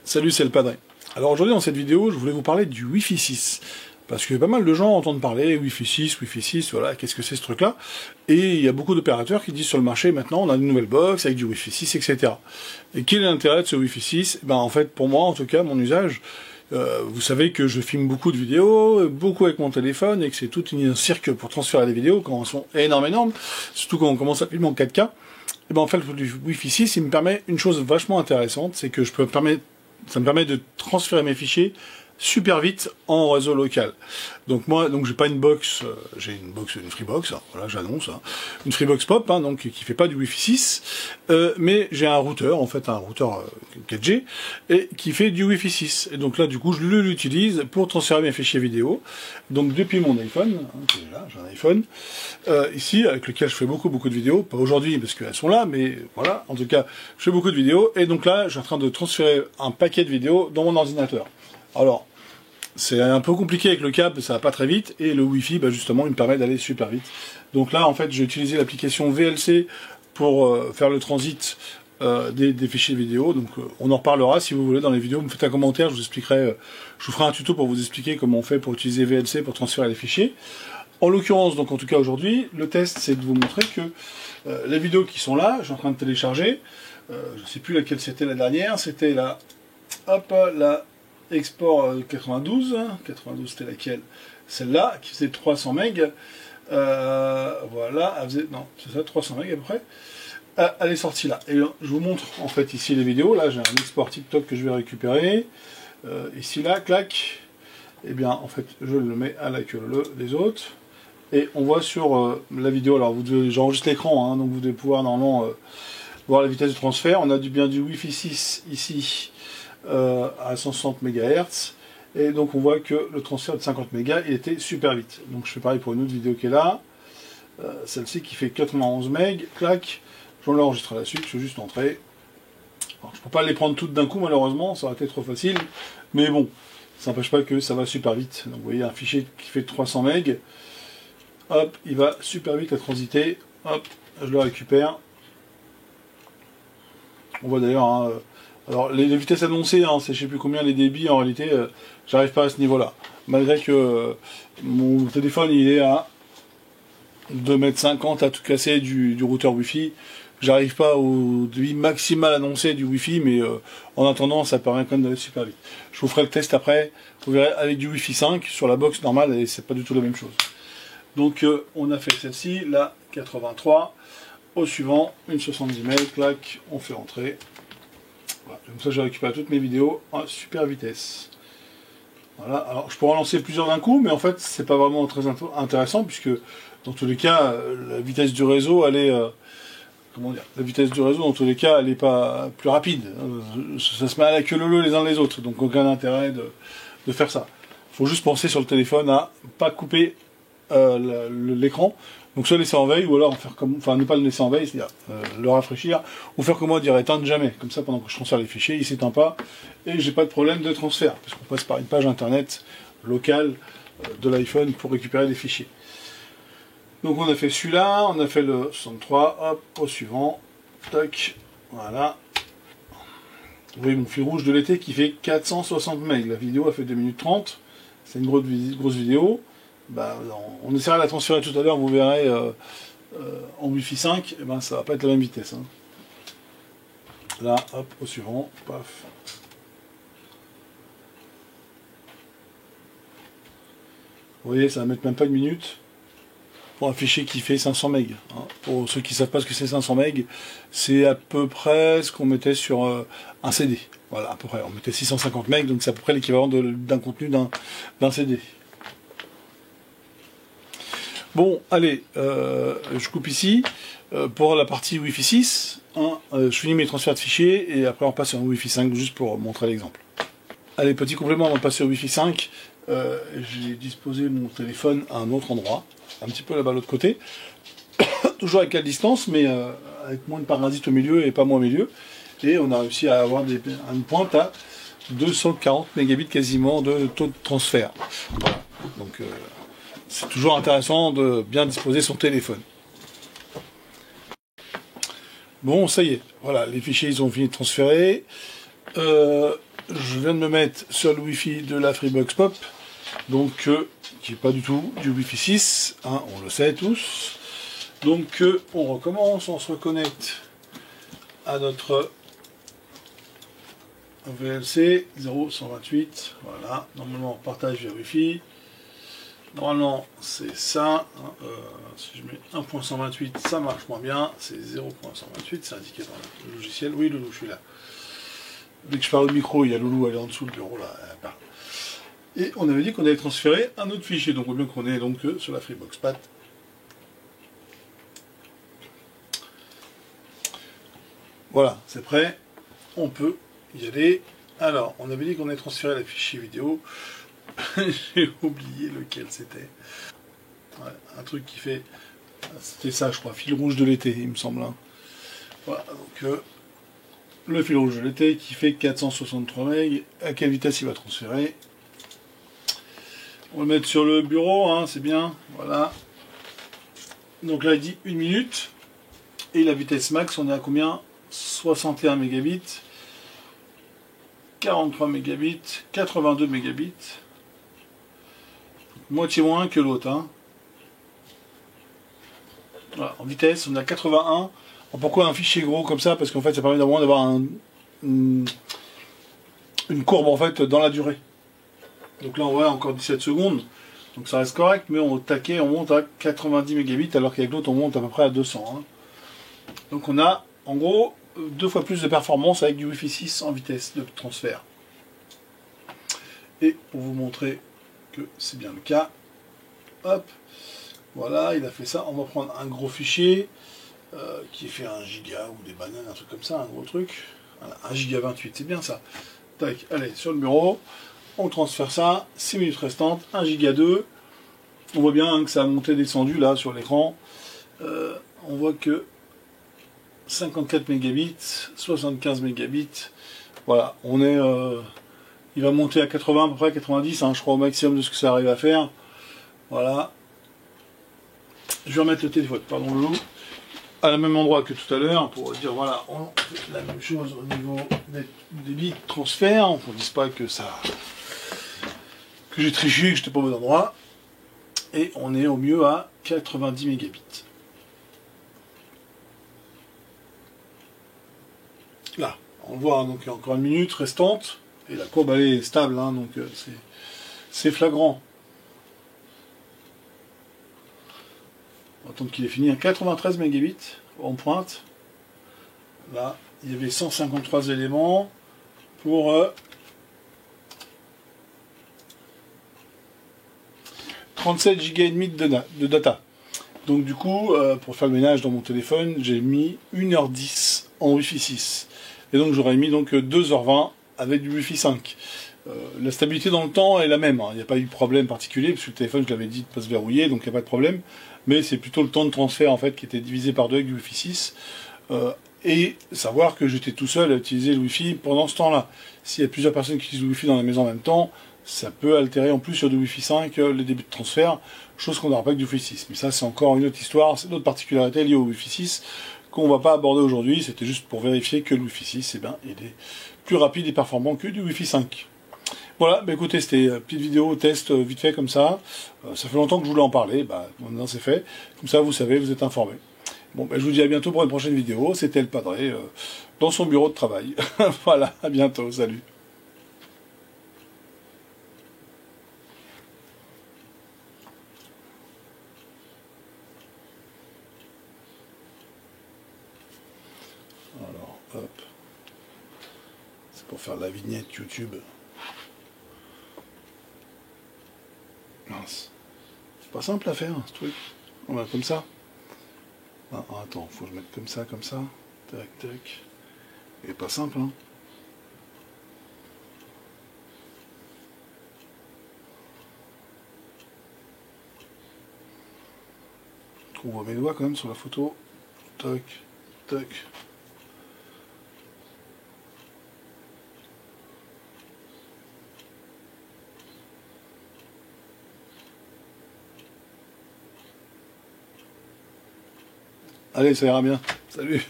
Salut, c'est le Padré. Alors aujourd'hui dans cette vidéo, je voulais vous parler du Wi-Fi 6. Parce que pas mal de gens entendent parler Wi-Fi 6, voilà, qu'est-ce que c'est ce truc-là? Et il y a beaucoup d'opérateurs qui disent sur le marché, maintenant on a une nouvelle box avec du Wi-Fi 6, etc. Et quel est l'intérêt de ce Wi-Fi 6? Ben en fait, pour moi, en tout cas, mon usage, vous savez que je filme beaucoup de vidéos, beaucoup avec mon téléphone, et que c'est tout un cirque pour transférer les vidéos quand elles sont énormes, surtout quand on commence à filmer en 4K. Et ben en fait, le Wi-Fi 6, il me permet une chose vachement intéressante, c'est que ça me permet de transférer mes fichiers super vite en réseau local. Donc moi, j'ai pas une box, j'ai une Freebox, hein, voilà, j'annonce, hein, une Freebox Pop, hein, donc qui fait pas du Wi-Fi 6, mais j'ai un routeur, en fait un routeur 4G, et qui fait du Wi-Fi 6. Et donc là, du coup, je l'utilise pour transférer mes fichiers vidéo. Donc depuis mon iPhone, hein, là, j'ai un iPhone, ici, avec lequel je fais beaucoup de vidéos, pas aujourd'hui parce qu'elles sont là, mais voilà, en tout cas, je fais beaucoup de vidéos, et donc là, je suis en train de transférer un paquet de vidéos dans mon ordinateur. Alors, c'est un peu compliqué avec le câble, ça va pas très vite, et le Wi-Fi, bah justement, il me permet d'aller super vite. Donc là, en fait, j'ai utilisé l'application VLC pour faire le transit des fichiers vidéo. Donc on en reparlera si vous voulez dans les vidéos. Vous me faites un commentaire, je vous expliquerai, je vous ferai un tuto pour vous expliquer comment on fait pour utiliser VLC pour transférer les fichiers. En l'occurrence, donc en tout cas aujourd'hui, le test, c'est de vous montrer que les vidéos qui sont là, je suis en train de télécharger, je ne sais plus laquelle c'était la dernière, c'était la, hop, la Export 92, 92 c'était laquelle? Celle-là, qui faisait 300 MB, voilà, elle faisait, non, c'est ça, 300 MB à peu près, elle est sortie là. Et je vous montre en fait ici les vidéos, là j'ai un export TikTok que je vais récupérer, ici là, clac, et bien en fait je le mets à la queue les autres, et on voit sur la vidéo, alors j'enregistre l'écran, hein, donc vous devez pouvoir normalement voir la vitesse de transfert. On a bien du Wi-Fi 6 ici, à 160 MHz, et donc on voit que le transfert de 50 mégas il était super vite. Donc je fais pareil pour une autre vidéo qui est là, celle-ci qui fait 91 MB, clac, je l'enregistre là-dessus, je vais juste entrer. Alors, je ne peux pas les prendre toutes d'un coup malheureusement, ça aurait été trop facile, mais bon, ça n'empêche pas que ça va super vite. Donc vous voyez un fichier qui fait 300 MB, hop, il va super vite à transiter, hop, je le récupère. On voit d'ailleurs, hein, alors les vitesses annoncées, hein, c'est je sais plus combien les débits, en réalité, j'arrive pas à ce niveau-là. Malgré que mon téléphone il est à 2,50 m à tout casser du routeur Wi-Fi. J'arrive pas au débit maximal annoncé du Wi-Fi, mais en attendant, ça paraît quand même d'aller super vite. Je vous ferai le test après, vous verrez avec du Wi-Fi 5 sur la box normale, et c'est pas du tout la même chose. Donc on a fait celle-ci, la 83. Au suivant, une 70 MB, clac, on fait entrer. Voilà, comme ça j'ai récupéré toutes mes vidéos à super vitesse. Voilà, alors je pourrais en lancer plusieurs d'un coup, mais en fait c'est pas vraiment très intéressant, puisque dans tous les cas, la vitesse du réseau, elle est... comment dire, la vitesse du réseau, dans tous les cas, elle n'est pas plus rapide. Ça se met à la queue leu les uns les autres, donc aucun intérêt de faire ça. Il faut juste penser sur le téléphone à pas couper l'écran. Donc soit laisser en veille, ou alors faire comme, enfin ne pas le laisser en veille, c'est-à-dire le rafraîchir, ou faire comme moi, dire éteindre jamais. Comme ça, pendant que je transfère les fichiers, il s'éteint pas, et j'ai pas de problème de transfert, parce qu'on passe par une page internet locale de l'iPhone pour récupérer les fichiers. Donc on a fait celui-là, on a fait le 63, hop, au suivant, tac, voilà. Vous voyez mon fil rouge de l'été qui fait 460 MB, la vidéo a fait 2 minutes 30, c'est une grosse vidéo. Bah, on essaiera de la transférer tout à l'heure, vous verrez en Wi-Fi 5, et ben ça va pas être la même vitesse. Hein. Là, hop, au suivant, paf. Vous voyez, ça va mettre même pas une minute pour un fichier qui fait 500 MB. Hein. Pour ceux qui ne savent pas ce que c'est 500 MB, c'est à peu près ce qu'on mettait sur un CD. Voilà, à peu près. On mettait 650 MB, donc c'est à peu près l'équivalent d'un contenu d'un CD. Bon, allez, je coupe ici. Pour la partie Wi-Fi 6, hein, je finis mes transferts de fichiers, et après on passe sur un Wi-Fi 5, juste pour montrer l'exemple. Allez, petit complément avant de passer au Wi-Fi 5, j'ai disposé mon téléphone à un autre endroit, un petit peu là-bas de l'autre côté, toujours avec la distance, mais avec moins de parasites au milieu et pas moins au milieu, et on a réussi à avoir une pointe à 240 mégabits quasiment de taux de transfert. Voilà. Donc c'est toujours intéressant de bien disposer son téléphone. Bon, ça y est, voilà, les fichiers ils ont fini de transférer. je viens de me mettre sur le Wi-Fi de la Freebox Pop, donc qui n'est pas du tout du Wi-Fi 6, hein, on le sait tous. Donc on recommence, on se reconnecte à notre VLC 0128, voilà, normalement partage via Wi-Fi. Normalement c'est ça, hein, si je mets 1.128 ça marche moins bien, c'est 0.128, c'est indiqué dans le logiciel. Oui Loulou, je suis là. Dès que je parle au micro, il y a Loulou, elle est en dessous le bureau là, elle parle. Et on avait dit qu'on allait transférer un autre fichier, donc on voit bien qu'on est donc sur la Freebox Pat. Voilà, c'est prêt, on peut y aller. Alors, on avait dit qu'on allait transférer le fichier vidéo. J'ai oublié lequel c'était. Ouais, un truc qui fait... C'était ça, je crois, fil rouge de l'été, il me semble. Hein. Voilà, donc le fil rouge de l'été qui fait 463 MB. À quelle vitesse il va transférer? On va le mettre sur le bureau, hein, c'est bien. Voilà. Donc là, il dit 1 minute. Et la vitesse max, on est à combien? 61 mégabits. 43 mégabits. 82 mégabits. Moitié moins que l'autre. Hein. Voilà, en vitesse, on est à 81. Alors pourquoi un fichier gros comme ça? Parce qu'en fait, ça permet d'avoir une courbe en fait dans la durée. Donc là, on voit encore 17 secondes. Donc ça reste correct, mais au taquet, on monte à 90 mégabits, alors qu'avec l'autre, on monte à peu près à 200. Hein. Donc on a, en gros, 2 fois plus de performance avec du Wi-Fi 6 en vitesse de transfert. Et pour vous montrer que c'est bien le cas, hop, voilà, il a fait ça. On va prendre un gros fichier qui fait 1 giga ou des bananes, un truc comme ça, un gros truc. Voilà, 1 giga 28, c'est bien ça. Tac, allez, sur le bureau, on transfère ça, 6 minutes restantes, 1 giga 2. On voit bien hein, que ça a monté descendu là sur l'écran. On voit que 54 mégabits, 75 mégabits. Voilà, on est... il va monter à 80, à peu près 90, hein, je crois au maximum de ce que ça arrive à faire. Voilà. Je vais remettre le téléphone, pardon Loulou, à la même endroit que tout à l'heure, pour dire, voilà, on fait la même chose au niveau des débits de transfert. On ne dise pas que ça... que j'ai triché, que j'étais pas au bon endroit. Et on est au mieux à 90 mégabits. Là, on le voit, hein, donc il y a encore 1 minute restante, et la courbe elle est stable, hein, donc c'est flagrant. On va attendre qu'il ait fini à 93 mégabits en pointe. Là, il y avait 153 éléments pour 37 giga et demi de data. Donc du coup, pour faire le ménage dans mon téléphone, j'ai mis 1h10 en Wi-Fi 6. Et donc j'aurais mis donc 2h20 avec du Wi-Fi 5. La stabilité dans le temps est la même, hein. Il n'y a pas eu de problème particulier, parce que le téléphone, je l'avais dit, de pas se verrouiller, donc il n'y a pas de problème. Mais c'est plutôt le temps de transfert en fait qui était divisé par 2 avec du Wi-Fi 6. Et savoir que j'étais tout seul à utiliser le Wi-Fi pendant ce temps-là. S'il y a plusieurs personnes qui utilisent le Wi-Fi dans la maison en même temps, ça peut altérer en plus sur du Wi-Fi 5 les débits de transfert, chose qu'on n'aura pas avec du Wi-Fi 6. Mais ça, c'est encore une autre histoire, c'est d'autres particularités liées au Wi-Fi 6 qu'on ne va pas aborder aujourd'hui. C'était juste pour vérifier que le Wi-Fi 6, eh ben, il est plus rapide et performant que du Wi-Fi 5. Voilà, bah écoutez, c'était une petite vidéo test vite fait comme ça. Ça fait longtemps que je voulais en parler, bah maintenant c'est fait. Comme ça, vous savez, vous êtes informés. Bon, bah, je vous dis à bientôt pour une prochaine vidéo. C'était le Padré dans son bureau de travail. Voilà, à bientôt, salut. Alors, hop. C'est pour faire la vignette YouTube. Mince. C'est pas simple à faire, ce truc. On va comme ça. Ah, attends, faut que je mette comme ça, comme ça. Tac, tac. Et pas simple, hein. On voit mes doigts quand même sur la photo. Tac, tac. Allez, ça ira bien. Salut.